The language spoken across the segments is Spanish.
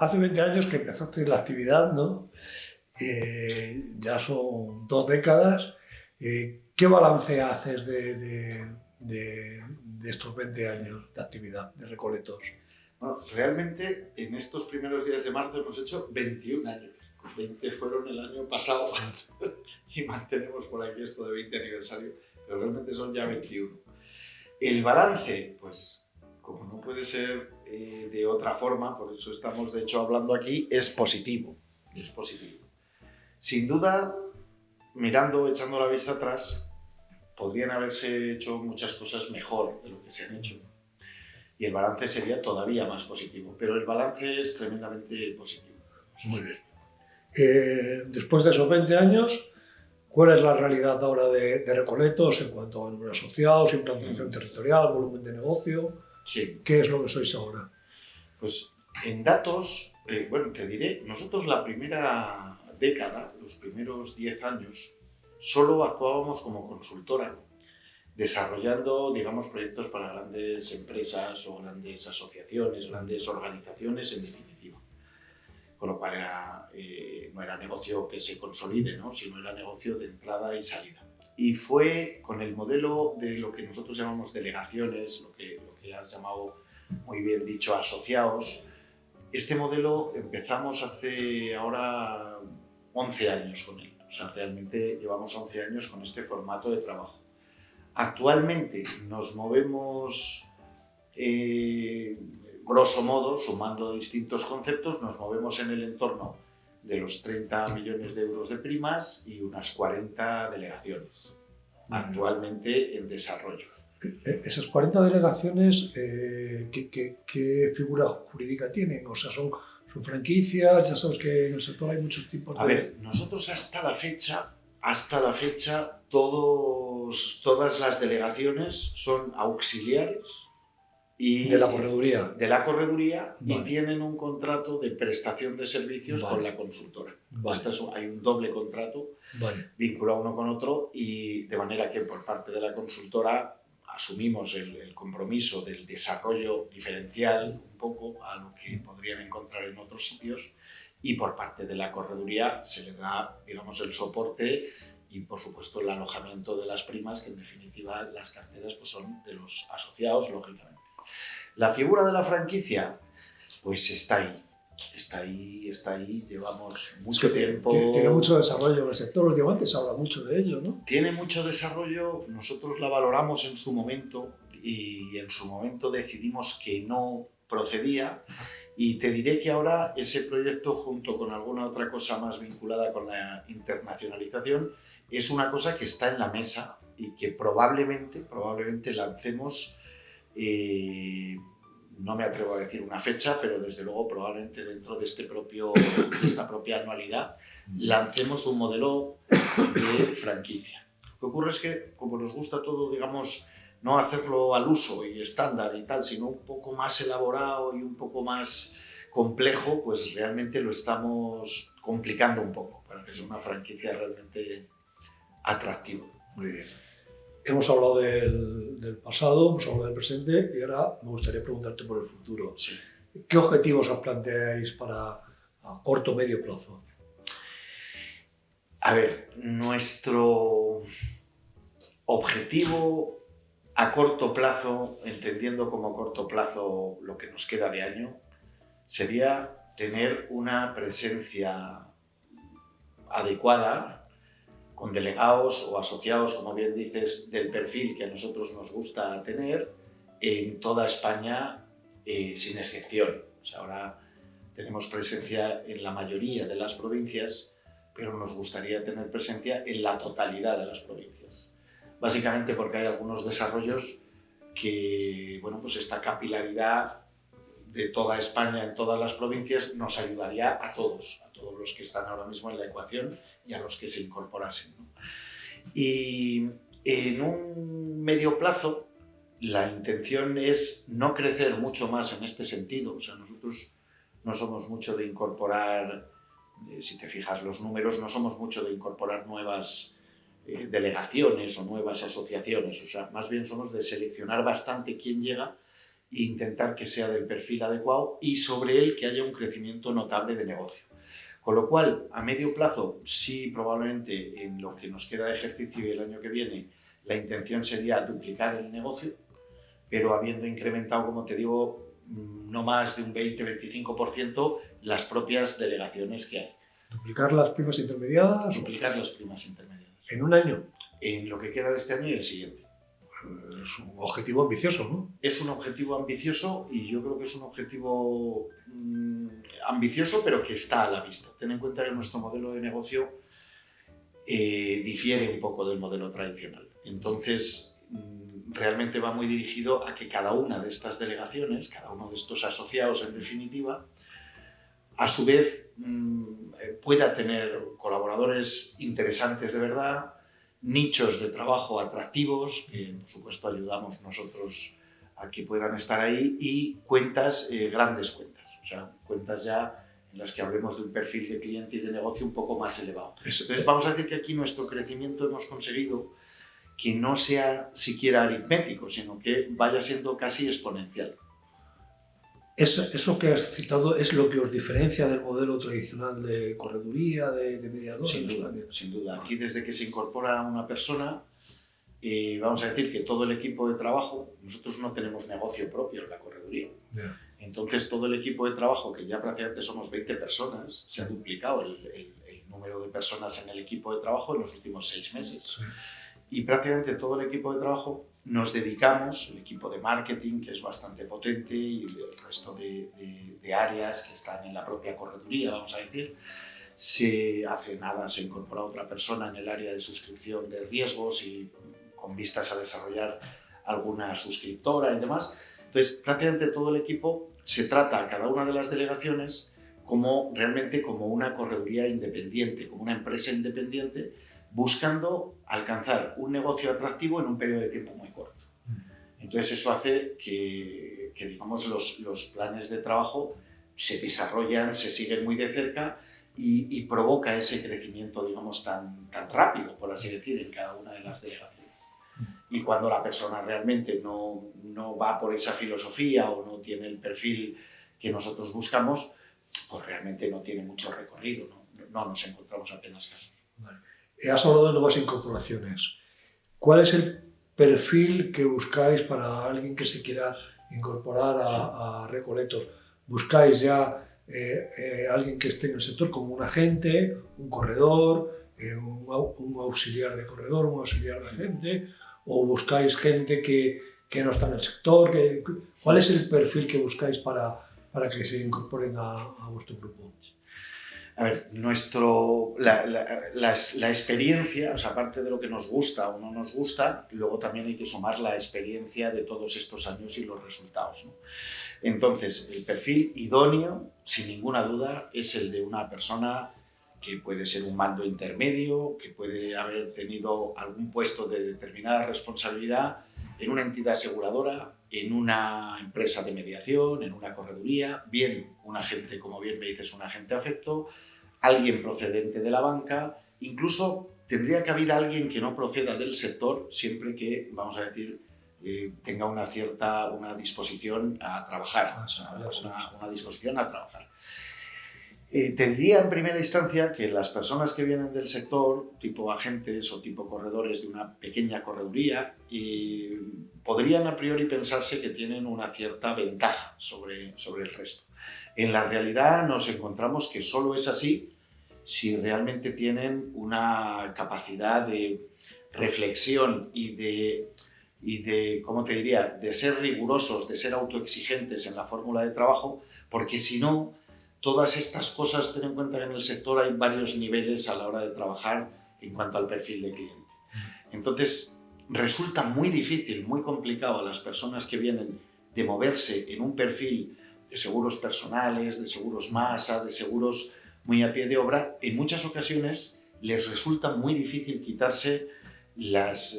Hace 20 años que empezaste la actividad, ¿no? Ya son 2 décadas. ¿Qué balance haces de estos 20 años de actividad de Recoletos? Bueno, realmente en estos primeros días de marzo hemos hecho 21 años. 20 fueron el año pasado y mantenemos por aquí esto de 20 aniversario, pero realmente son ya 21. El balance, pues como no puede ser de otra forma, por eso estamos de hecho hablando aquí, es positivo. Es positivo. Sin duda, echando la vista atrás, podrían haberse hecho muchas cosas mejor de lo que se han hecho. Y el balance sería todavía más positivo, pero el balance es tremendamente positivo. Muy bien. Después de esos 20 años, ¿cuál es la realidad ahora de Recoletos en cuanto a número de asociados, implantación territorial, volumen de negocio? Sí. ¿Qué es lo que sois ahora? Pues en datos, bueno, te diré, nosotros la primera década, los primeros 10 años, solo actuábamos como consultora, desarrollando, digamos, proyectos para grandes empresas o grandes asociaciones, grandes organizaciones, en definitiva. Con lo cual no era negocio que se consolide, ¿no? Sino era negocio de entrada y salida. Y fue con el modelo de lo que nosotros llamamos delegaciones, lo que has llamado muy bien dicho asociados. Este modelo empezamos hace ahora 11 años con él. O sea, realmente llevamos 11 años con este formato de trabajo. Actualmente nos movemos, grosso modo, sumando distintos conceptos, nos movemos en el entorno de los 30 millones de euros de primas y unas 40 delegaciones, actualmente en desarrollo. Esas 40 delegaciones, ¿qué figura jurídica tienen? O sea, son franquicias, ya sabes que en el sector hay muchos tipos de... A ver, nosotros hasta la fecha, todas las delegaciones son auxiliares y de la correduría. Vale. Y tienen un contrato de prestación de servicios con la consultora. Vale. Hay un doble contrato vinculado uno con otro y de manera que por parte de la consultora asumimos el compromiso del desarrollo diferencial un poco a lo que podrían encontrar en otros sitios y por parte de la correduría se le da, digamos, el soporte y por supuesto el alojamiento de las primas, que en definitiva las carteras pues, son de los asociados, lógicamente. La figura de la franquicia, pues está ahí, llevamos mucho tiempo... Tiene mucho desarrollo en el sector, últimamente se habla mucho de ello, ¿no? Tiene mucho desarrollo, nosotros la valoramos en su momento y en su momento decidimos que no procedía y te diré que ahora ese proyecto, junto con alguna otra cosa más vinculada con la internacionalización, es una cosa que está en la mesa y que probablemente lancemos. No me atrevo a decir una fecha, pero desde luego probablemente dentro de esta propia anualidad lancemos un modelo de franquicia. Lo que ocurre es que, como nos gusta todo, digamos, no hacerlo al uso y estándar y tal, sino un poco más elaborado y un poco más complejo, pues realmente lo estamos complicando un poco para que sea una franquicia realmente atractiva. Muy bien. Hemos hablado del pasado, hemos hablado del presente y ahora me gustaría preguntarte por el futuro. Sí. ¿Qué objetivos os planteáis para a corto o medio plazo? A ver, nuestro objetivo a corto plazo, entendiendo como corto plazo lo que nos queda de año, sería tener una presencia adecuada con delegados o asociados, como bien dices, del perfil que a nosotros nos gusta tener en toda España, sin excepción. O sea, ahora tenemos presencia en la mayoría de las provincias, pero nos gustaría tener presencia en la totalidad de las provincias. Básicamente porque hay algunos desarrollos que, bueno, pues esta capilaridad de toda España en todas las provincias nos ayudaría a todos los que están ahora mismo en la ecuación y a los que se incorporasen, ¿no? Y en un medio plazo la intención es no crecer mucho más en este sentido. O sea, nosotros no somos mucho de incorporar, si te fijas los números, no somos mucho de incorporar nuevas delegaciones o nuevas asociaciones. O sea, más bien somos de seleccionar bastante quién llega e intentar que sea del perfil adecuado y sobre él que haya un crecimiento notable de negocio. Con lo cual, a medio plazo, sí, probablemente en lo que nos queda de ejercicio y el año que viene, la intención sería duplicar el negocio, pero habiendo incrementado, como te digo, no más de un 20-25% las propias delegaciones que hay. ¿Duplicar las primas intermediadas? Duplicar las primas intermediadas. ¿En un año? En lo que queda de este año y el siguiente. Es un objetivo ambicioso, ¿no? Es un objetivo ambicioso y yo creo que es un objetivo ambicioso, pero que está a la vista. Ten en cuenta que nuestro modelo de negocio difiere un poco del modelo tradicional. Entonces, realmente va muy dirigido a que cada una de estas delegaciones, cada uno de estos asociados en definitiva, a su vez pueda tener colaboradores interesantes de verdad, nichos de trabajo atractivos, que por supuesto ayudamos nosotros a que puedan estar ahí, y cuentas, grandes cuentas, o sea, cuentas ya en las que hablemos de un perfil de cliente y de negocio un poco más elevado. Entonces vamos a decir que aquí nuestro crecimiento hemos conseguido que no sea siquiera aritmético, sino que vaya siendo casi exponencial. Eso que has citado es lo que os diferencia del modelo tradicional de correduría, de mediador. Sin duda, sin duda. Aquí desde que se incorpora una persona, vamos a decir que todo el equipo de trabajo, nosotros no tenemos negocio propio en la correduría. Yeah. Entonces todo el equipo de trabajo, que ya prácticamente somos 20 personas, se ha duplicado el número de personas en el equipo de trabajo en los últimos 6 meses. Sí. Y prácticamente todo el equipo de trabajo nos dedicamos, el equipo de marketing, que es bastante potente, y el resto de áreas que están en la propia correduría, vamos a decir. Hace nada se incorpora otra persona en el área de suscripción de riesgos y con vistas a desarrollar alguna suscriptora y demás. Entonces, prácticamente todo el equipo se trata a cada una de las delegaciones realmente como una correduría independiente, como una empresa independiente, buscando alcanzar un negocio atractivo en un periodo de tiempo muy corto. Entonces eso hace que digamos, los planes de trabajo se desarrollan, se siguen muy de cerca y provoca ese crecimiento, digamos, tan rápido, por así decir, en cada una de las delegaciones. Y cuando la persona realmente no va por esa filosofía o no tiene el perfil que nosotros buscamos, pues realmente no tiene mucho recorrido, no nos encontramos apenas casos. Vale. Has hablado de nuevas incorporaciones. ¿Cuál es el perfil que buscáis para alguien que se quiera incorporar a Recoletos? ¿Buscáis ya alguien que esté en el sector como un agente, un corredor, un auxiliar de corredor, un auxiliar de agente? ¿O buscáis gente que no está en el sector? ¿Cuál es el perfil que buscáis para que se incorporen a vuestro grupo? A ver, la experiencia, o sea, aparte de lo que nos gusta o no nos gusta, luego también hay que sumar la experiencia de todos estos años y los resultados, ¿no? Entonces, el perfil idóneo, sin ninguna duda, es el de una persona que puede ser un mando intermedio, que puede haber tenido algún puesto de determinada responsabilidad en una entidad aseguradora, en una empresa de mediación, en una correduría, bien un agente, como bien me dices, un agente afecto, alguien procedente de la banca, incluso tendría que haber alguien que no proceda del sector, siempre que, vamos a decir, tenga una disposición a trabajar, una disposición a trabajar. Te diría en primera instancia que las personas que vienen del sector, tipo agentes o tipo corredores de una pequeña correduría, podrían a priori pensarse que tienen una cierta ventaja sobre el resto. En la realidad nos encontramos que solo es así si realmente tienen una capacidad de reflexión y de, ¿cómo te diría?, de ser rigurosos, de ser autoexigentes en la fórmula de trabajo, porque si no, todas estas cosas, ten en cuenta que en el sector hay varios niveles a la hora de trabajar en cuanto al perfil de cliente. Entonces, resulta muy difícil, muy complicado a las personas que vienen de moverse en un perfil de seguros personales, de seguros masa, de seguros muy a pie de obra. En muchas ocasiones les resulta muy difícil quitarse las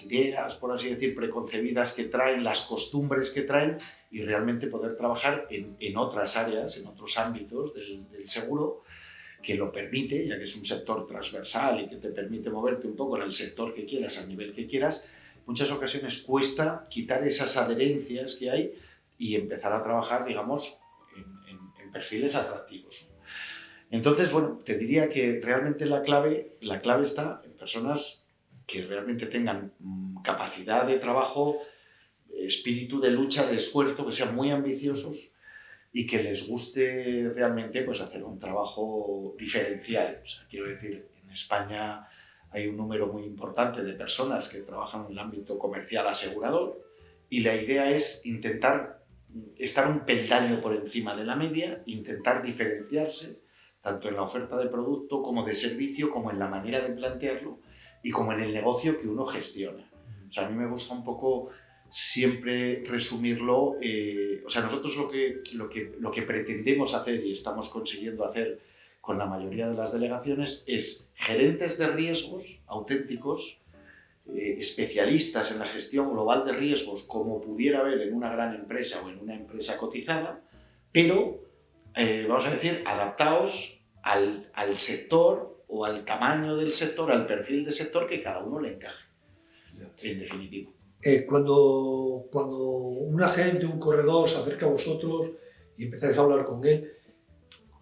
ideas, por así decir, preconcebidas que traen, las costumbres que traen, y realmente poder trabajar en otras áreas, en otros ámbitos del seguro, que lo permite, ya que es un sector transversal y que te permite moverte un poco en el sector que quieras, al nivel que quieras. En muchas ocasiones cuesta quitar esas adherencias que hay, y empezar a trabajar, digamos, en perfiles atractivos, ¿no? Entonces, bueno, te diría que realmente la clave está en personas que realmente tengan capacidad de trabajo, espíritu de lucha, de esfuerzo, que sean muy ambiciosos y que les guste realmente pues, hacer un trabajo diferencial. O sea, quiero decir, en España hay un número muy importante de personas que trabajan en el ámbito comercial asegurador y la idea es intentar estar un peldaño por encima de la media, intentar diferenciarse tanto en la oferta de producto como de servicio, como en la manera de plantearlo y como en el negocio que uno gestiona. O sea, a mí me gusta un poco siempre resumirlo. O sea, nosotros lo que pretendemos hacer y estamos consiguiendo hacer con la mayoría de las delegaciones es gerentes de riesgos auténticos, especialistas en la gestión global de riesgos, como pudiera haber en una gran empresa o en una empresa cotizada, pero vamos a decir, adaptados al sector o al tamaño del sector, al perfil de sector que cada uno le encaje, en definitiva. Cuando un agente, un corredor se acerca a vosotros y empezáis a hablar con él,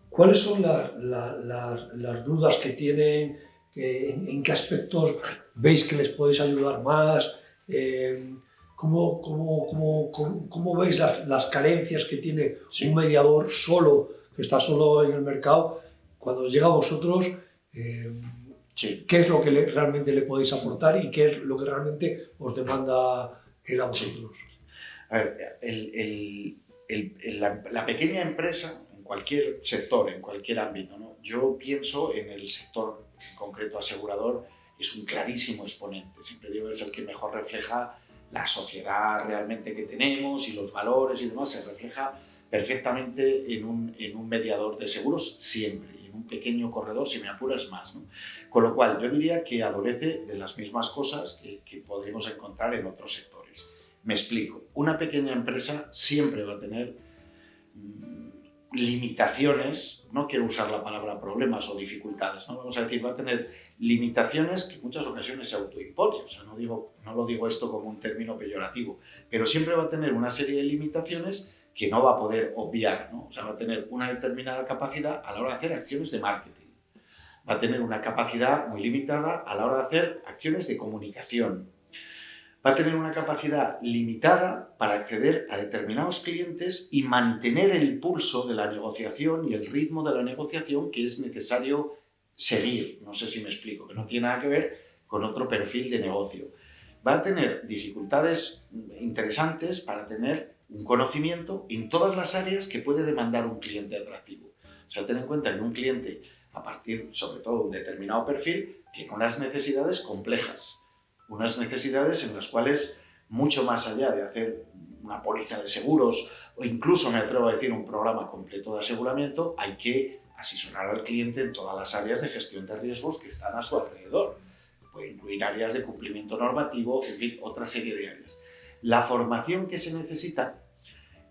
¿cuáles son las dudas que tienen? ¿En qué aspectos veis que les podéis ayudar más? ¿Cómo veis las carencias que tiene un mediador solo, que está solo en el mercado? Cuando llega a vosotros, ¿qué es lo que realmente le podéis aportar y qué es lo que realmente os demanda él a vosotros? A ver, la pequeña empresa, en cualquier sector, en cualquier ámbito, ¿no? Yo pienso en el sector en concreto asegurador, es un clarísimo exponente. Siempre digo que es el que mejor refleja la sociedad realmente que tenemos y los valores y demás, se refleja perfectamente en un mediador de seguros siempre, y en un pequeño corredor, si me apuras, más, ¿no? Con lo cual, yo diría que adolece de las mismas cosas que podríamos encontrar en otros sectores. Me explico. Una pequeña empresa siempre va a tener limitaciones, no quiero usar la palabra problemas o dificultades, ¿no? Vamos a decir, va a tener limitaciones que en muchas ocasiones se autoimpone. O sea, no lo digo esto como un término peyorativo, pero siempre va a tener una serie de limitaciones que no va a poder obviar, ¿no? O sea, va a tener una determinada capacidad a la hora de hacer acciones de marketing, va a tener una capacidad muy limitada a la hora de hacer acciones de comunicación, va a tener una capacidad limitada para acceder a determinados clientes y mantener el pulso de la negociación y el ritmo de la negociación que es necesario seguir. No sé si me explico, que no tiene nada que ver con otro perfil de negocio. Va a tener dificultades interesantes para tener un conocimiento en todas las áreas que puede demandar un cliente atractivo. O sea, ten en cuenta que un cliente, a partir sobre todo de un determinado perfil, tiene unas necesidades complejas, unas necesidades en las cuales, mucho más allá de hacer una póliza de seguros o incluso, me atrevo a decir, un programa completo de aseguramiento, hay que asesorar al cliente en todas las áreas de gestión de riesgos que están a su alrededor. Puede incluir áreas de cumplimiento normativo, en fin, otra serie de áreas. La formación que se necesita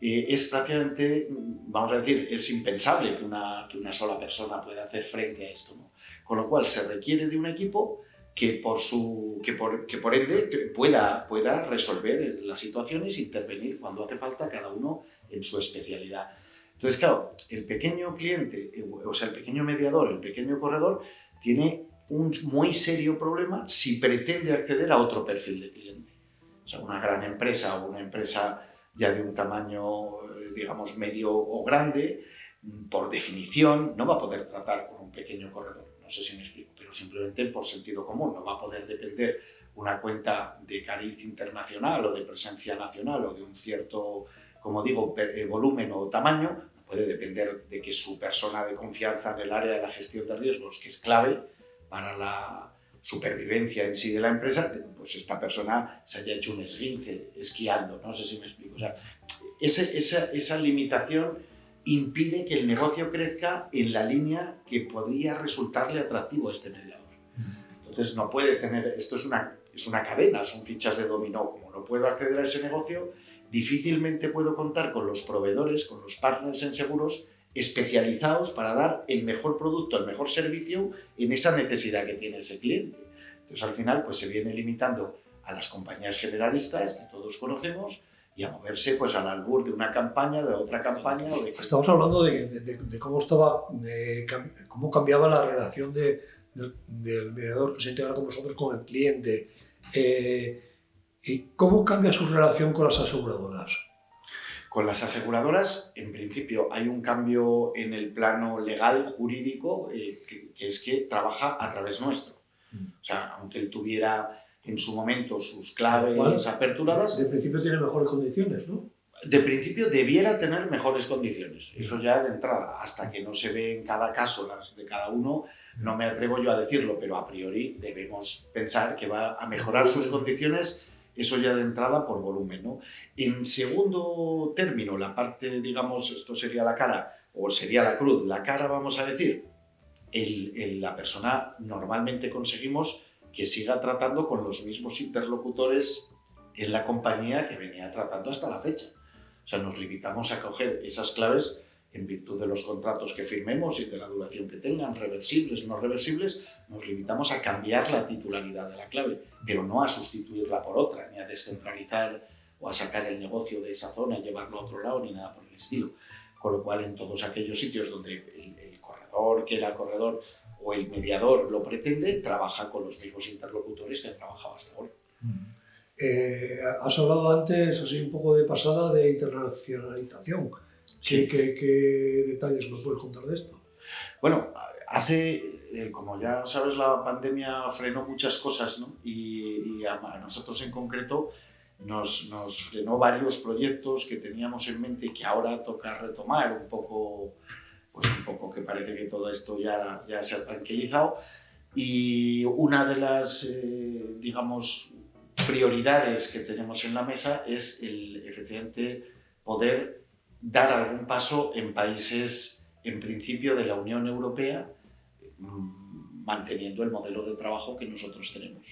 es prácticamente, vamos a decir, es impensable que una sola persona pueda hacer frente a esto, ¿no? Con lo cual se requiere de un equipo que por ende pueda resolver las situaciones e intervenir cuando hace falta, cada uno en su especialidad. Entonces, claro, el pequeño cliente, o sea, el pequeño mediador, el pequeño corredor, tiene un muy serio problema si pretende acceder a otro perfil de cliente. O sea, una gran empresa o una empresa ya de un tamaño, digamos, medio o grande, por definición, no va a poder tratar con un pequeño corredor. No sé si me explico, pero simplemente por sentido común. No va a poder depender una cuenta de cariz internacional o de presencia nacional o de un cierto, como digo, volumen o tamaño. No puede depender de que su persona de confianza en el área de la gestión de riesgos, que es clave para la supervivencia en sí de la empresa, pues esta persona se haya hecho un esguince esquiando. No sé si me explico. O sea, esa limitación impide que el negocio crezca en la línea que podría resultarle atractivo a este mediador. Entonces no puede tener, esto es una cadena, son fichas de dominó. Como no puedo acceder a ese negocio, difícilmente puedo contar con los proveedores, con los partners en seguros especializados para dar el mejor producto, el mejor servicio en esa necesidad que tiene ese cliente. Entonces al final pues se viene limitando a las compañías generalistas que todos conocemos, y a moverse pues al albur de una campaña, de otra campaña. O de... Estamos hablando de cómo cambiaba la relación del mediador que se integra con vosotros con el cliente. ¿Y cómo cambia su relación con las aseguradoras? Con las aseguradoras, en principio, hay un cambio en el plano legal, jurídico, que es que trabaja a través nuestro. O sea, aunque él tuviera en su momento sus claves aperturadas... De principio tiene mejores condiciones, ¿no? De principio debiera tener mejores condiciones. Eso ya de entrada, hasta que no se ve en cada caso las de cada uno, no me atrevo yo a decirlo, pero a priori debemos pensar que va a mejorar sus condiciones. Eso ya de entrada por volumen, ¿no? En segundo término, la parte, digamos, esto sería la cara, o sería la cruz. La cara, vamos a decir, la persona normalmente conseguimos que siga tratando con los mismos interlocutores en la compañía que venía tratando hasta la fecha. O sea, nos limitamos a coger esas claves en virtud de los contratos que firmemos y de la duración que tengan, reversibles, no reversibles, nos limitamos a cambiar la titularidad de la clave, pero no a sustituirla por otra, ni a descentralizar o a sacar el negocio de esa zona y llevarlo a otro lado, ni nada por el estilo. Con lo cual, en todos aquellos sitios donde el corredor, que era corredor, o el mediador lo pretende, trabaja con los mismos interlocutores que han trabajado hasta ahora. Has hablado antes, así un poco de pasada, de internacionalización. Sí. ¿Qué detalles nos puedes contar de esto? Bueno, como ya sabes, la pandemia frenó muchas cosas, ¿no? Y a nosotros en concreto nos frenó varios proyectos que teníamos en mente y que ahora toca retomar un poco que parece que todo esto ya se ha tranquilizado. Y una de las, digamos, prioridades que tenemos en la mesa es efectivamente poder dar algún paso en países, en principio, de la Unión Europea, manteniendo el modelo de trabajo que nosotros tenemos.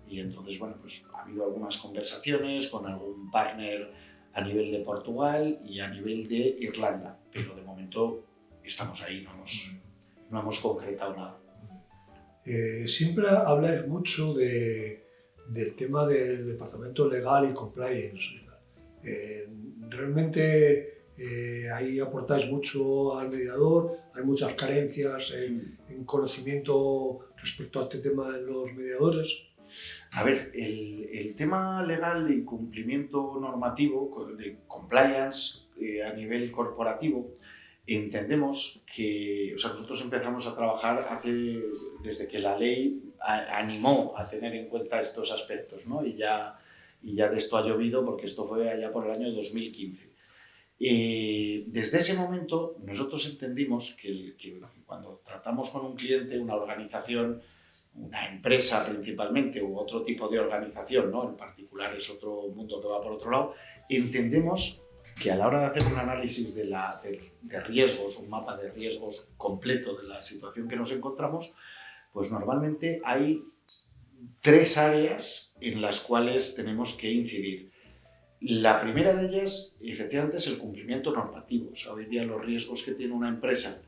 Y entonces, bueno, pues ha habido algunas conversaciones con algún partner a nivel de Portugal y a nivel de Irlanda, pero de momento estamos ahí, no hemos concretado nada. Siempre habláis mucho del tema del departamento legal y compliance. Realmente ahí aportáis mucho al mediador, hay muchas carencias en conocimiento respecto a este tema de los mediadores. A ver, el tema legal y cumplimiento normativo, de compliance a nivel corporativo, entendemos que, o sea, nosotros empezamos a trabajar desde que la ley animó a tener en cuenta estos aspectos, ¿no? Y ya de esto ha llovido porque esto fue allá por el año 2015. Desde ese momento nosotros entendimos que cuando tratamos con un cliente, una organización, una empresa principalmente u otro tipo de organización, ¿no? En particular es otro mundo que va por otro lado, entendemos que a la hora de hacer un análisis de riesgos, un mapa de riesgos completo de la situación que nos encontramos, pues normalmente hay 3 áreas en las cuales tenemos que incidir. La primera de ellas, efectivamente, es el cumplimiento normativo. O sea, hoy día los riesgos que tiene una empresa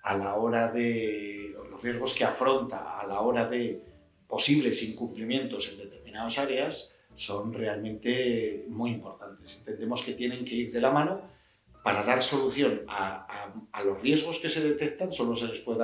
a la hora los riesgos que afronta a la hora de posibles incumplimientos en determinadas áreas son realmente muy importantes. Entendemos que tienen que ir de la mano para dar solución a los riesgos que se detectan. Solo se les puede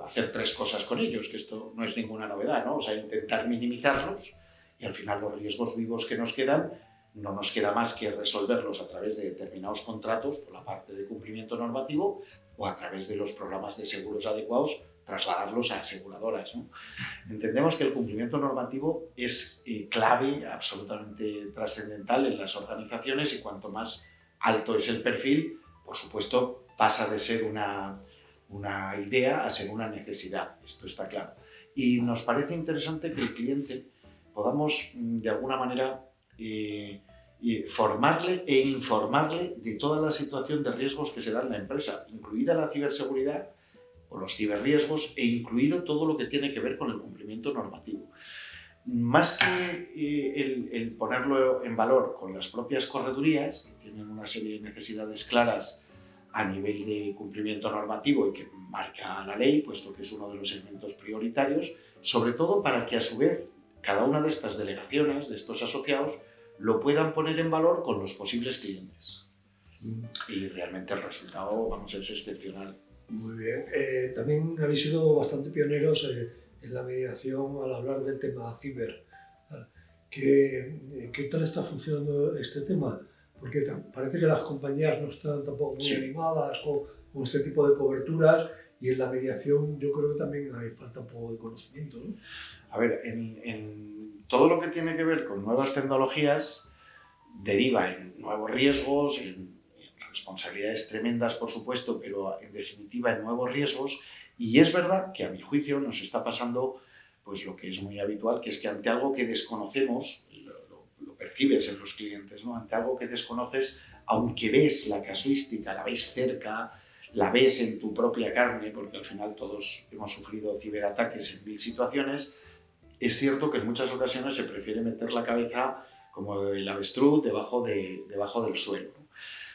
hacer 3 cosas con ellos, que esto no es ninguna novedad, ¿no? O sea, intentar minimizarlos y al final los riesgos vivos que nos quedan no nos queda más que resolverlos a través de determinados contratos por la parte de cumplimiento normativo o a través de los programas de seguros adecuados, trasladarlos a aseguradoras, ¿no? Entendemos que el cumplimiento normativo es clave, absolutamente trascendental en las organizaciones, y cuanto más alto es el perfil, por supuesto, pasa de ser una idea a ser una necesidad. Esto está claro. Y nos parece interesante que el cliente podamos, de alguna manera, formarle e informarle de toda la situación de riesgos que se da en la empresa, incluida la ciberseguridad o los ciberriesgos, e incluido todo lo que tiene que ver con el cumplimiento normativo. Más que el ponerlo en valor con las propias corredurías, que tienen una serie de necesidades claras a nivel de cumplimiento normativo y que marca la ley, puesto que es uno de los elementos prioritarios, sobre todo para que a su vez cada una de estas delegaciones, de estos asociados, lo puedan poner en valor con los posibles clientes. Y realmente el resultado, vamos, es excepcional. Muy bien. También habéis sido bastante pioneros en la mediación al hablar del tema ciber. ¿Qué tal está funcionando este tema? Porque parece que las compañías no están tampoco muy animadas con este tipo de coberturas, y en la mediación yo creo que también hay falta un poco de conocimiento, ¿no? A ver, en todo lo que tiene que ver con nuevas tecnologías deriva en nuevos riesgos, en responsabilidades tremendas, por supuesto, pero en definitiva en nuevos riesgos. Y es verdad que a mi juicio nos está pasando pues lo que es muy habitual, que es que ante algo que desconocemos, lo percibes en los clientes, ¿no? Ante algo que desconoces, aunque ves la casuística, la ves cerca, la ves en tu propia carne, porque al final todos hemos sufrido ciberataques en 1000 situaciones, es cierto que en muchas ocasiones se prefiere meter la cabeza como el avestruz debajo del suelo, ¿no?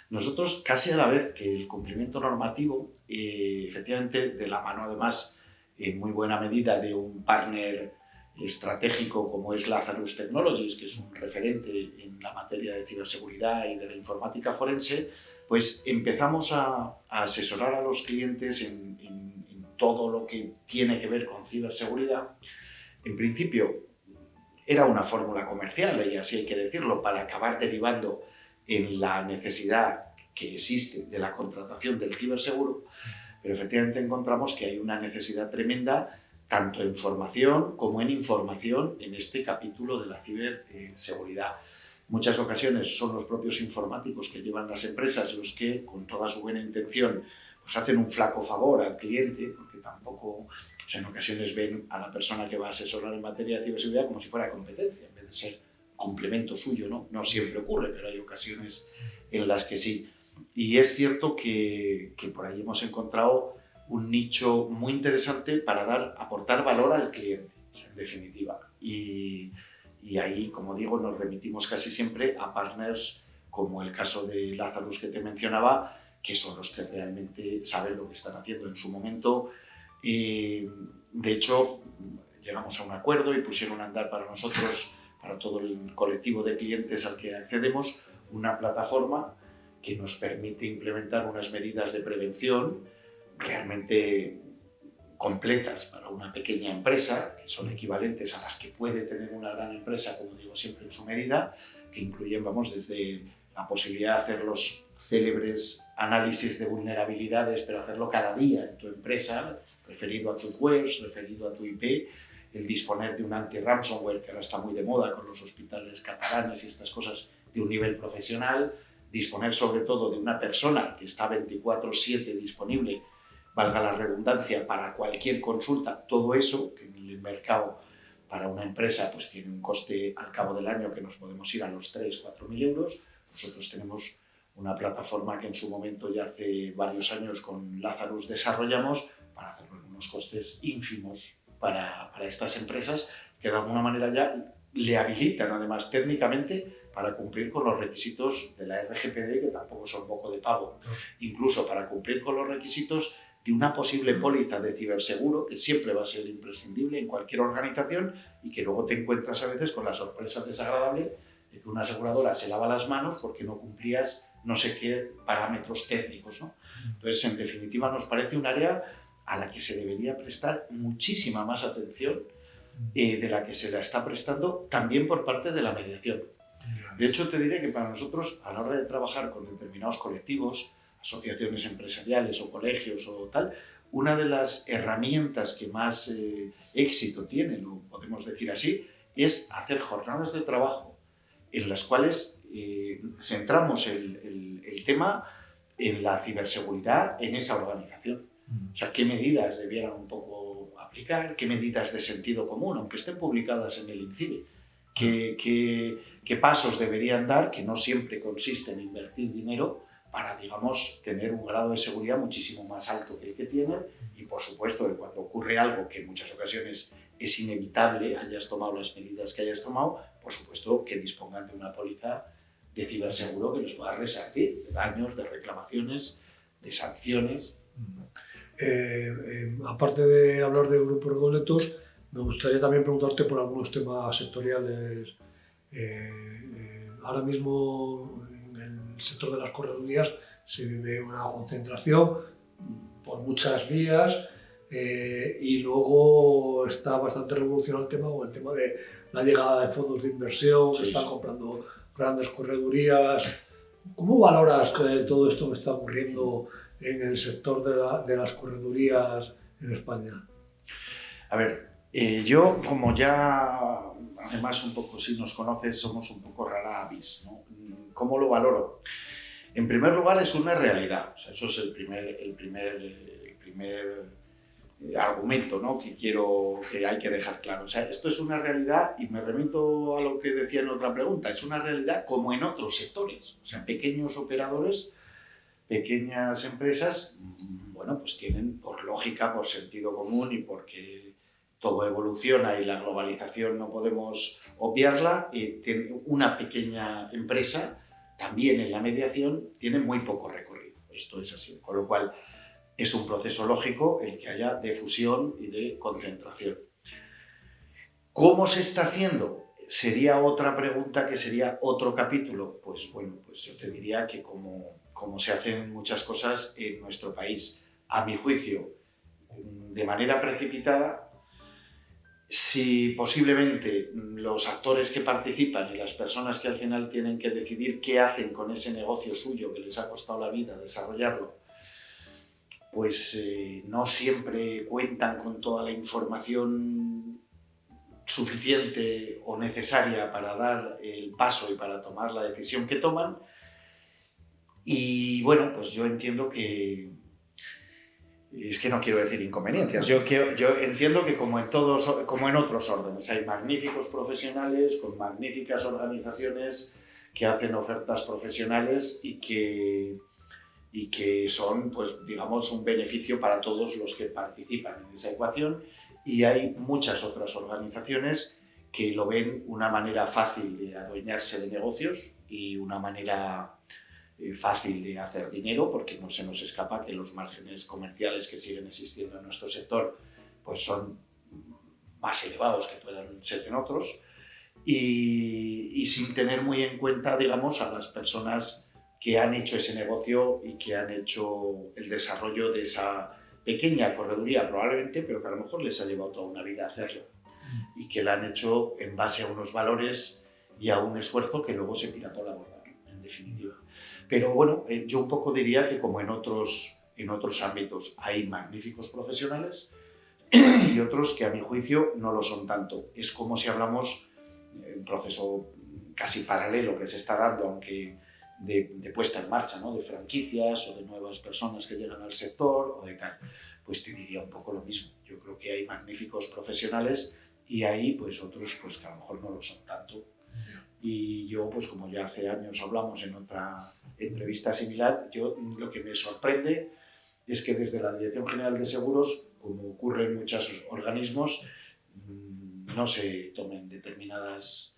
Nosotros, casi a la vez que el cumplimiento normativo, efectivamente, de la mano además, en muy buena medida, de un partner estratégico como es Lazarus Technologies, que es un referente en la materia de ciberseguridad y de la informática forense, pues empezamos a asesorar a los clientes en todo lo que tiene que ver con ciberseguridad. En principio, era una fórmula comercial, y así hay que decirlo, para acabar derivando en la necesidad que existe de la contratación del ciberseguro, pero efectivamente encontramos que hay una necesidad tremenda tanto en formación como en información en este capítulo de la ciberseguridad. Muchas ocasiones son los propios informáticos que llevan las empresas los que, con toda su buena intención, pues hacen un flaco favor al cliente, porque tampoco, o sea, en ocasiones ven a la persona que va a asesorar en materia de ciberseguridad como si fuera competencia, en vez de ser complemento suyo, ¿no? No siempre ocurre, pero hay ocasiones en las que sí. Y es cierto que por ahí hemos encontrado un nicho muy interesante para aportar valor al cliente, o sea, en definitiva. Y ahí, como digo, nos remitimos casi siempre a partners como el caso de Lazarus que te mencionaba, que son los que realmente saben lo que están haciendo en su momento. De hecho, llegamos a un acuerdo y pusieron a andar para nosotros, para todo el colectivo de clientes al que accedemos, una plataforma que nos permite implementar unas medidas de prevención realmente completas para una pequeña empresa, que son equivalentes a las que puede tener una gran empresa, como digo siempre en su medida, que incluyen, vamos, desde la posibilidad de hacer los célebres análisis de vulnerabilidades, pero hacerlo cada día en tu empresa, referido a tus webs, referido a tu IP, el disponer de un anti-ransomware, que ahora está muy de moda con los hospitales catalanes y estas cosas, de un nivel profesional, disponer sobre todo de una persona que está 24/7 disponible, valga la redundancia, para cualquier consulta, todo eso, que en el mercado para una empresa pues tiene un coste al cabo del año que nos podemos ir a los 3.000-4.000 euros. Nosotros tenemos una plataforma que en su momento, ya hace varios años, con Lazarus desarrollamos para hacerlo en unos costes ínfimos para estas empresas, que de alguna manera ya le habilitan además técnicamente para cumplir con los requisitos de la RGPD, que tampoco son poco de pavo, incluso para cumplir con los requisitos de una posible póliza de ciberseguro, que siempre va a ser imprescindible en cualquier organización, y que luego te encuentras a veces con la sorpresa desagradable de que una aseguradora se lava las manos porque no cumplías no sé qué parámetros técnicos, ¿no? Entonces, en definitiva, nos parece un área a la que se debería prestar muchísima más atención de la que se la está prestando también por parte de la mediación. De hecho, te diré que para nosotros, a la hora de trabajar con determinados colectivos, asociaciones empresariales o colegios o tal, una de las herramientas que más éxito tiene, lo podemos decir así, es hacer jornadas de trabajo en las cuales centramos el tema en la ciberseguridad en esa organización. O sea, qué medidas debieran un poco aplicar, qué medidas de sentido común, aunque estén publicadas en el INCIBE, qué pasos deberían dar, que no siempre consiste en invertir dinero para, digamos, tener un grado de seguridad muchísimo más alto que el que tienen, y por supuesto que cuando ocurre algo que en muchas ocasiones es inevitable, hayas tomado las medidas que hayas tomado, por supuesto que dispongan de una póliza de ciberseguro que les pueda resarcir de daños, de reclamaciones, de sanciones. Aparte de hablar de grupos recoletos, me gustaría también preguntarte por algunos temas sectoriales ahora mismo en el sector de las corredurías se vive una concentración por muchas vías y luego está bastante revolucionado el tema con el tema de la llegada de fondos de inversión, Sí, están sí. comprando grandes corredurías. ¿Cómo valoras todo esto que está ocurriendo en el sector de las corredurías en España? A ver, yo como ya, además un poco, si nos conoces, somos un poco rara avis, ¿no? ¿Cómo lo valoro? En primer lugar, es una realidad. O sea, eso es el primer argumento, ¿no? Que hay que dejar claro. O sea, esto es una realidad y me remito a lo que decía en otra pregunta. Es una realidad como en otros sectores. O sea, pequeños operadores, pequeñas empresas, bueno, pues tienen por lógica, por sentido común y porque todo evoluciona y la globalización no podemos obviarla, una pequeña empresa también en la mediación tiene muy poco recorrido. Esto es así. Con lo cual, es un proceso lógico el que haya de fusión y de concentración. ¿Cómo se está haciendo? Sería otra pregunta que sería otro capítulo. Pues bueno, pues yo te diría que como se hacen muchas cosas en nuestro país, a mi juicio, de manera precipitada, si posiblemente los actores que participan y las personas que al final tienen que decidir qué hacen con ese negocio suyo que les ha costado la vida desarrollarlo, pues no siempre cuentan con toda la información suficiente o necesaria para dar el paso y para tomar la decisión que toman. Y bueno, pues yo entiendo que, es que no quiero decir inconveniencias, yo entiendo que como en otros órdenes, hay magníficos profesionales con magníficas organizaciones que hacen ofertas profesionales y que son, pues, digamos, un beneficio para todos los que participan en esa ecuación, y hay muchas otras organizaciones que lo ven una manera fácil de adueñarse de negocios y una manera fácil de hacer dinero, porque no se nos escapa que los márgenes comerciales que siguen existiendo en nuestro sector pues son más elevados que puedan ser en otros, y sin tener muy en cuenta, digamos, a las personas que han hecho ese negocio y que han hecho el desarrollo de esa pequeña correduría probablemente, pero que a lo mejor les ha llevado toda una vida hacerlo y que la han hecho en base a unos valores y a un esfuerzo que luego se tira por la borda, en definitiva. Pero bueno, yo un poco diría que como en otros ámbitos hay magníficos profesionales y otros que a mi juicio no lo son tanto. Es como si hablamos de un proceso casi paralelo que se está dando, aunque de puesta en marcha, ¿no? De franquicias o de nuevas personas que llegan al sector o de tal. Pues te diría un poco lo mismo. Yo creo que hay magníficos profesionales y hay pues otros pues que a lo mejor no lo son tanto. Y yo, pues como ya hace años hablamos en otra entrevista similar, yo lo que me sorprende es que desde la Dirección General de Seguros, como ocurre en muchos organismos, no se tomen determinadas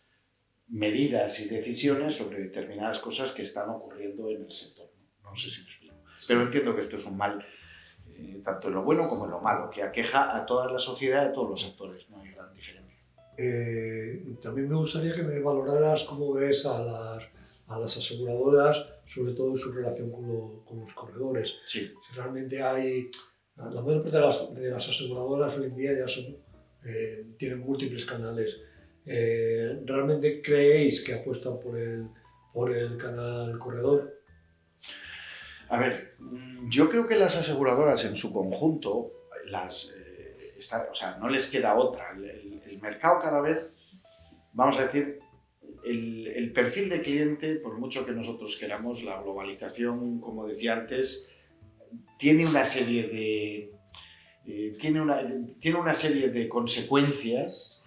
medidas y decisiones sobre determinadas cosas que están ocurriendo en el sector. No sé si me explico. Pero entiendo que esto es un mal, tanto en lo bueno como en lo malo, que aqueja a toda la sociedad y a todos los sectores. No hay gran diferencia. También me gustaría que me valoraras cómo ves a las aseguradoras, sobre todo en su relación con los corredores. Sí. Si realmente hay... La mayor parte de las aseguradoras hoy en día ya tienen múltiples canales. ¿Realmente creéis que apuestan por el canal corredor? A ver, yo creo que las aseguradoras en su conjunto, no les queda otra. El mercado cada vez, vamos a decir, el perfil de cliente, por mucho que nosotros queramos, la globalización, como decía antes, tiene una serie de consecuencias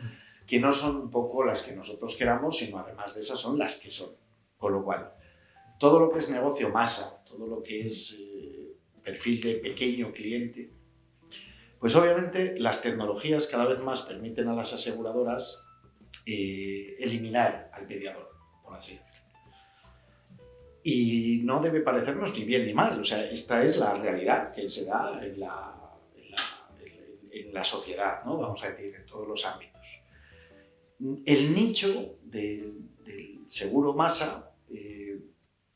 que no son un poco las que nosotros queramos, sino además de esas son las que son. Con lo cual, todo lo que es negocio masa, todo lo que es perfil de pequeño cliente, pues obviamente las tecnologías cada vez más permiten a las aseguradoras eliminar al mediador, por así decirlo. Y no debe parecernos ni bien ni mal, o sea, esta es la realidad que se da en la sociedad, ¿no? Vamos a decir, en todos los ámbitos. El nicho de del seguro masa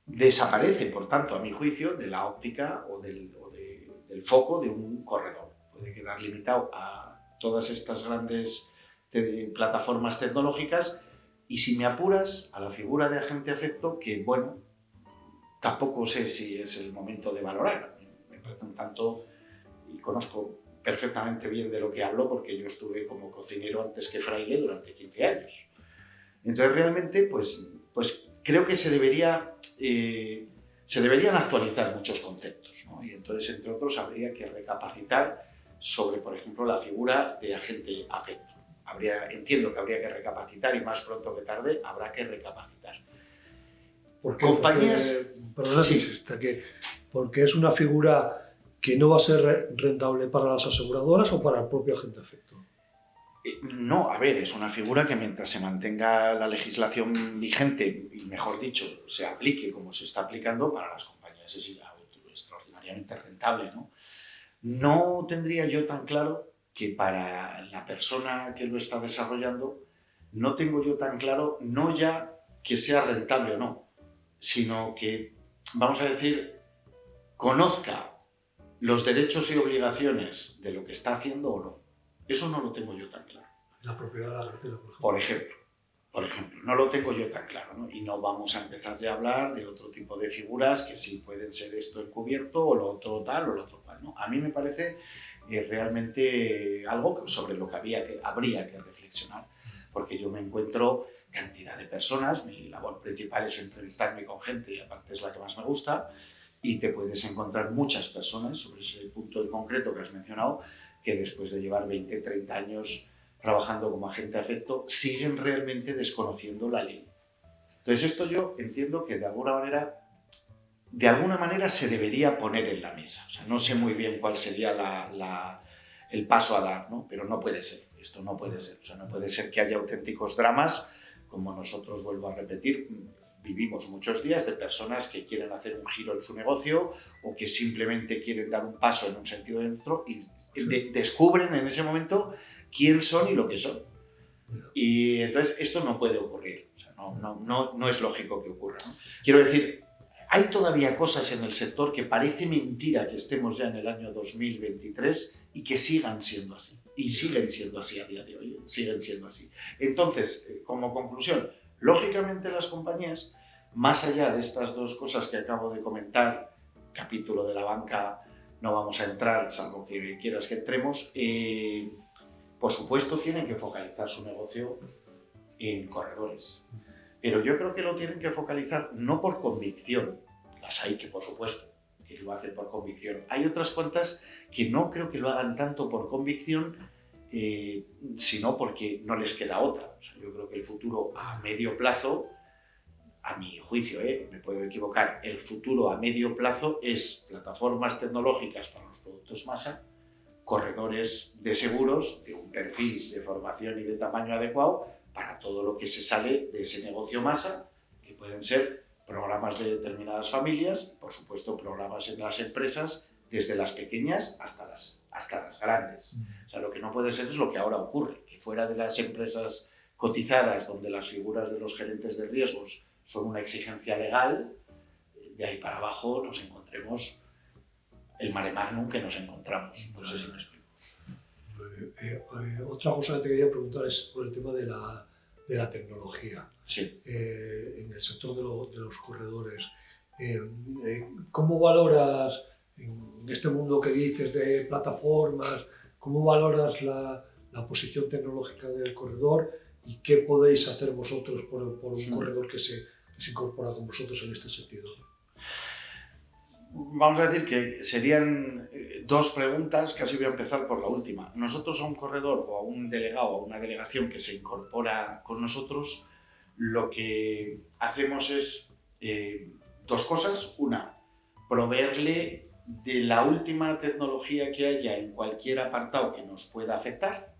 desaparece, por tanto, a mi juicio, de la óptica o del foco de un corredor. Puede quedar limitado a todas estas grandes plataformas tecnológicas y, si me apuras, a la figura de agente afecto, que, bueno, tampoco sé si es el momento de valorar. Me parece un tanto, y conozco perfectamente bien de lo que hablo porque yo estuve como cocinero antes que fraile durante 15 años. Entonces, realmente, pues creo que se deberían actualizar muchos conceptos, ¿no? Y entonces, entre otros, habría que recapacitar sobre, por ejemplo, la figura de agente afecto. Entiendo que habría que recapacitar, y más pronto que tarde habrá que recapacitar. Porque, compañías... porque es una figura que no va a ser rentable para las aseguradoras o para el propio agente afecto. No, a ver, es una figura que, mientras se mantenga la legislación vigente, y mejor dicho, se aplique como se está aplicando, para las compañías es extraordinariamente rentable, ¿no? No tendría yo tan claro que para la persona que lo está desarrollando, no tengo yo tan claro, no ya que sea rentable o no, sino que, vamos a decir, conozca los derechos y obligaciones de lo que está haciendo o no. Eso no lo tengo yo tan claro. La propiedad de la cartera, por ejemplo. Por ejemplo, no lo tengo yo tan claro, ¿no? Y no vamos a empezar a hablar de otro tipo de figuras que sí pueden ser esto encubierto o lo otro tal o lo otro cual, ¿no? A mí me parece realmente algo sobre lo que habría que reflexionar, porque yo me encuentro cantidad de personas, mi labor principal es entrevistarme con gente y aparte es la que más me gusta, y te puedes encontrar muchas personas sobre ese punto en concreto que has mencionado, que después de llevar 20, 30 años trabajando como agente afecto, siguen realmente desconociendo la ley. Entonces, esto yo entiendo que de alguna manera se debería poner en la mesa. O sea, no sé muy bien cuál sería el paso a dar, ¿no? Pero no puede ser, esto no puede ser. O sea, no puede ser que haya auténticos dramas, como nosotros, vuelvo a repetir, vivimos muchos días, de personas que quieren hacer un giro en su negocio o que simplemente quieren dar un paso en un sentido dentro y descubren en ese momento quién son y lo que son. Y entonces esto no puede ocurrir. O sea, no es lógico que ocurra, ¿no? Quiero decir, hay todavía cosas en el sector que parece mentira que estemos ya en el año 2023 y que sigan siendo así. Y siguen siendo así a día de hoy. Siguen siendo así. Entonces, como conclusión, lógicamente las compañías, más allá de estas dos cosas que acabo de comentar, capítulo de la banca no vamos a entrar, salvo que quieras que entremos, por supuesto tienen que focalizar su negocio en corredores. Pero yo creo que lo tienen que focalizar no por convicción, las hay que, por supuesto, que lo hacen por convicción. Hay otras cuantas que no creo que lo hagan tanto por convicción, sino porque no les queda otra. O sea, yo creo que el futuro a medio plazo, a mi juicio, me puedo equivocar, el futuro a medio plazo es plataformas tecnológicas para los productos masa, corredores de seguros de un perfil de formación y de tamaño adecuado para todo lo que se sale de ese negocio masa, que pueden ser programas de determinadas familias, por supuesto programas en las empresas, desde las pequeñas hasta las grandes. O sea, lo que no puede ser es lo que ahora ocurre, que fuera de las empresas cotizadas, donde las figuras de los gerentes de riesgos son una exigencia legal, de ahí para abajo nos encontremos el mare magnum que nos encontramos. No sé si me explico. Otra cosa que te quería preguntar es por el tema de la tecnología. Sí. En el sector de los corredores. ¿Cómo valoras, en este mundo que dices de plataformas, cómo valoras la posición tecnológica del corredor y qué podéis hacer vosotros por un corredor que se incorpora con vosotros en este sentido? Vamos a decir que serían dos preguntas, casi voy a empezar por la última. Nosotros, a un corredor o a un delegado o a una delegación que se incorpora con nosotros, lo que hacemos es dos cosas. Una, proveerle de la última tecnología que haya en cualquier apartado que nos pueda afectar.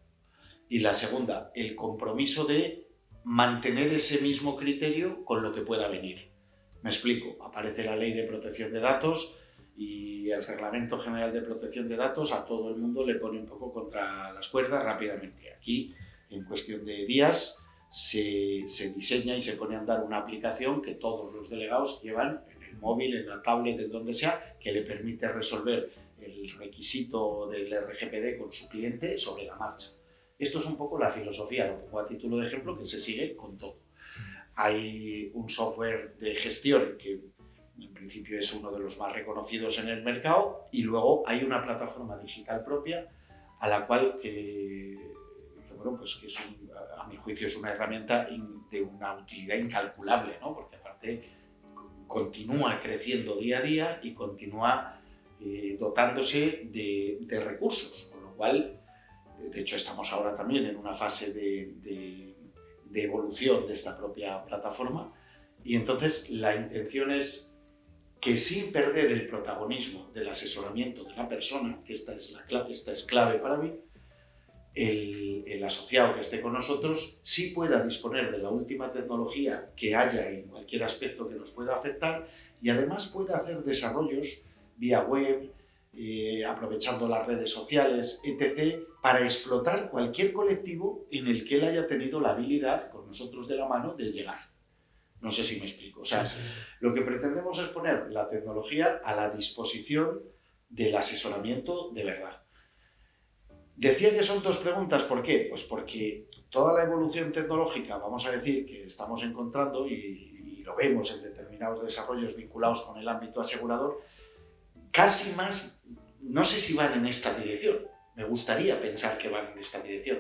Y la segunda, el compromiso de mantener ese mismo criterio con lo que pueda venir. Me explico, aparece la Ley de Protección de Datos y el Reglamento General de Protección de Datos a todo el mundo le pone un poco contra las cuerdas rápidamente. Aquí, en cuestión de días, se diseña y se pone a andar una aplicación que todos los delegados llevan en el móvil, en la tablet, en donde sea, que le permite resolver el requisito del RGPD con su cliente sobre la marcha. Esto es un poco la filosofía, lo pongo a título de ejemplo, que se sigue con todo. Hay un software de gestión que en principio es uno de los más reconocidos en el mercado, y luego hay una plataforma digital propia a la cual bueno, pues que a mi juicio es una herramienta de una utilidad incalculable, ¿no? Porque aparte continúa creciendo día a día y continúa dotándose de recursos, con lo cual, de hecho, estamos ahora también en una fase de evolución de esta propia plataforma, y entonces la intención es que, sin perder el protagonismo del asesoramiento de la persona, que esta es clave para mí, el asociado que esté con nosotros sí pueda disponer de la última tecnología que haya en cualquier aspecto que nos pueda afectar, y además pueda hacer desarrollos vía web, aprovechando las redes sociales, etc., para explotar cualquier colectivo en el que él haya tenido la habilidad, con nosotros de la mano, de llegar. No sé si me explico. O sea, lo que pretendemos es poner la tecnología a la disposición del asesoramiento de verdad. Decía que son dos preguntas. ¿Por qué? Pues porque toda la evolución tecnológica, vamos a decir, que estamos encontrando, y lo vemos en determinados desarrollos vinculados con el ámbito asegurador, casi más, no sé si van en esta dirección. Me gustaría pensar que van en esta dirección,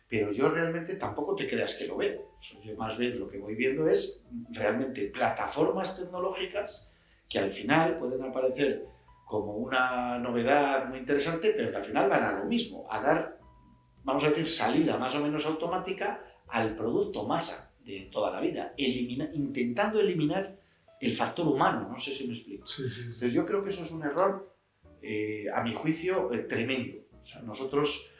pero yo realmente tampoco te creas que lo veo. Yo más bien lo que voy viendo es realmente plataformas tecnológicas que al final pueden aparecer como una novedad muy interesante, pero que al final van a lo mismo, a dar, vamos a decir, salida más o menos automática al producto masa de toda la vida, intentando eliminar el factor humano. No sé si me explico. Sí. Entonces yo creo que eso es un error, a mi juicio, tremendo. O sea, nosotros,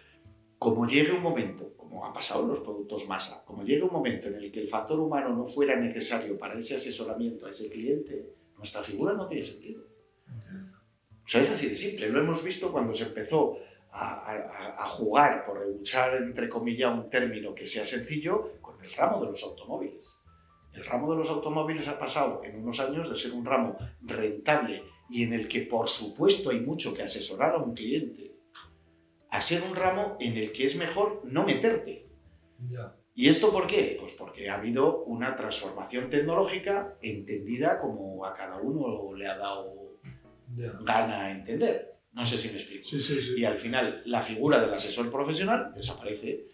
como llegue un momento, como ha pasado en los productos masa, como llegue un momento en el que el factor humano no fuera necesario para ese asesoramiento a ese cliente, nuestra figura no tiene sentido. O sea, es así de simple. Lo hemos visto cuando se empezó a jugar, por usar entre comillas un término que sea sencillo, con el ramo de los automóviles. El ramo de los automóviles ha pasado en unos años de ser un ramo rentable y en el que, por supuesto, hay mucho que asesorar a un cliente, a ser un ramo en el que es mejor no meterte. Ya. ¿Y esto por qué? Pues porque ha habido una transformación tecnológica entendida como a cada uno le ha dado gana a entender. No sé si me explico. Sí. Y al final la figura del asesor profesional desaparece.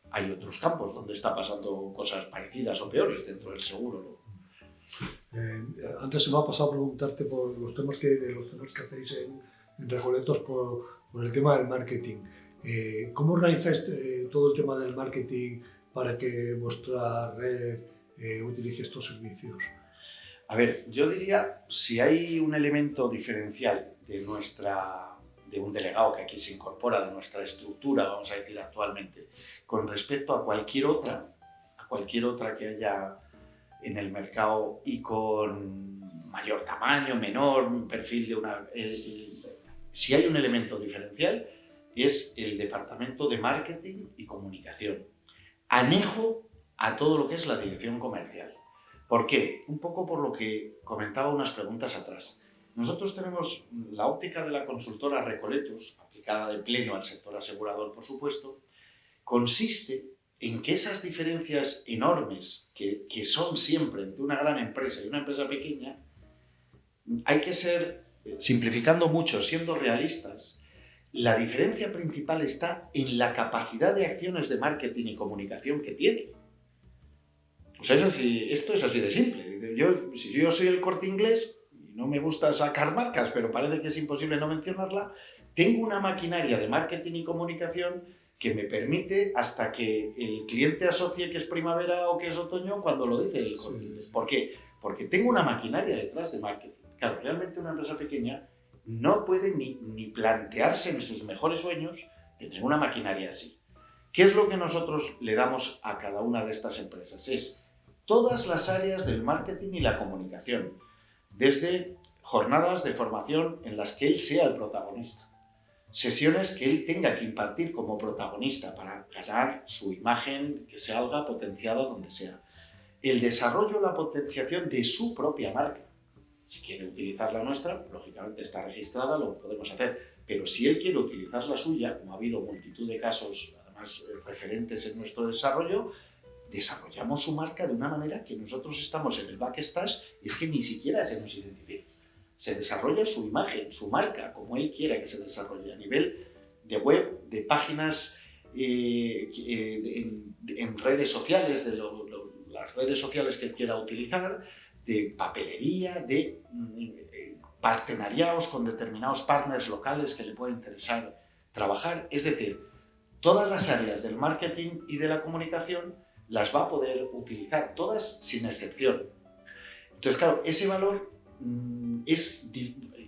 Hay otros campos donde está pasando cosas parecidas o peores dentro del seguro, ¿no? Antes se me ha pasado a preguntarte por los temas que hacéis en Recoletos por el tema del marketing. ¿Cómo organizáis todo el tema del marketing para que vuestra red utilice estos servicios? A ver, yo diría, si hay un elemento diferencial de un delegado que aquí se incorpora, de nuestra estructura, vamos a decir actualmente, con respecto a cualquier otra que haya en el mercado y con mayor tamaño, menor, perfil de una... si hay un elemento diferencial, es el departamento de marketing y comunicación, anejo a todo lo que es la dirección comercial. ¿Por qué? Un poco por lo que comentaba unas preguntas atrás. Nosotros tenemos la óptica de la consultora Recoletos, aplicada de pleno al sector asegurador, por supuesto, consiste en que esas diferencias enormes que son siempre entre una gran empresa y una empresa pequeña, hay que ser, simplificando mucho, siendo realistas, la diferencia principal está en la capacidad de acciones de marketing y comunicación que tiene. O sea, esto es así de simple. Si yo soy el Corte Inglés, y no me gusta sacar marcas, pero parece que es imposible no mencionarla, tengo una maquinaria de marketing y comunicación que me permite hasta que el cliente asocie que es primavera o que es otoño cuando lo dice el Corte Inglés. ¿Por qué? Porque tengo una maquinaria detrás de marketing. Claro, realmente una empresa pequeña no puede ni plantearse en sus mejores sueños tener una maquinaria así. ¿Qué es lo que nosotros le damos a cada una de estas empresas? Es todas las áreas del marketing y la comunicación, desde jornadas de formación en las que él sea el protagonista. sesiones que él tenga que impartir como protagonista para ganar su imagen, que salga potenciada donde sea. El desarrollo o la potenciación de su propia marca. Si quiere utilizar la nuestra, lógicamente está registrada, lo podemos hacer. Pero si él quiere utilizar la suya, como ha habido multitud de casos, además referentes en nuestro desarrollo, desarrollamos su marca de una manera que nosotros estamos en el backstage y es que ni siquiera se nos identifica. Se desarrolla su imagen, su marca, como él quiera que se desarrolle, a nivel de web, de páginas, en redes sociales, de las redes sociales que él quiera utilizar, de papelería, de partenariados con determinados partners locales que le pueda interesar trabajar. Es decir, todas las áreas del marketing y de la comunicación las va a poder utilizar, todas sin excepción. Entonces, claro, ese valor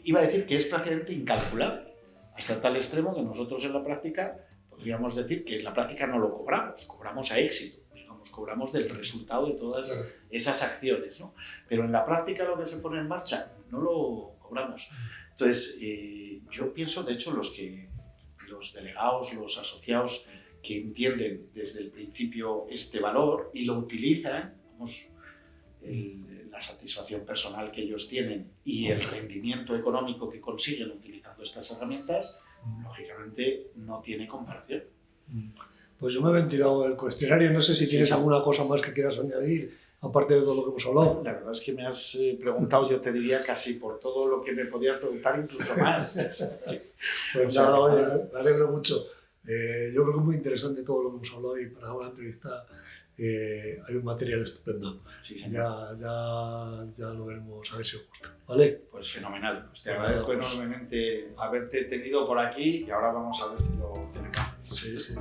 iba a decir que es prácticamente incalculable, hasta tal extremo que nosotros en la práctica podríamos decir que en la práctica no lo cobramos, cobramos a éxito, digamos, cobramos del resultado de todas esas acciones, ¿no? Pero en la práctica lo que se pone en marcha no lo cobramos. Entonces, yo pienso, de hecho, los delegados, los asociados que entienden desde el principio este valor y lo utilizan, vamos, la satisfacción personal que ellos tienen y el rendimiento económico que consiguen utilizando estas herramientas, lógicamente no tiene comparación. Pues yo me he ventilado el cuestionario, no sé si tienes alguna cosa más que quieras añadir, aparte de todo lo que hemos hablado. La verdad es que me has preguntado, yo te diría casi por todo lo que me podías preguntar, incluso más. Pues nada, oye, me alegro mucho. Yo creo que es muy interesante todo lo que hemos hablado y para una entrevista hay un material estupendo. Sí, señor. Ya lo veremos, a ver si os gusta. ¿Vale? Pues fenomenal. Pues te agradezco enormemente haberte tenido por aquí y ahora vamos a ver si lo tenemos. Sí.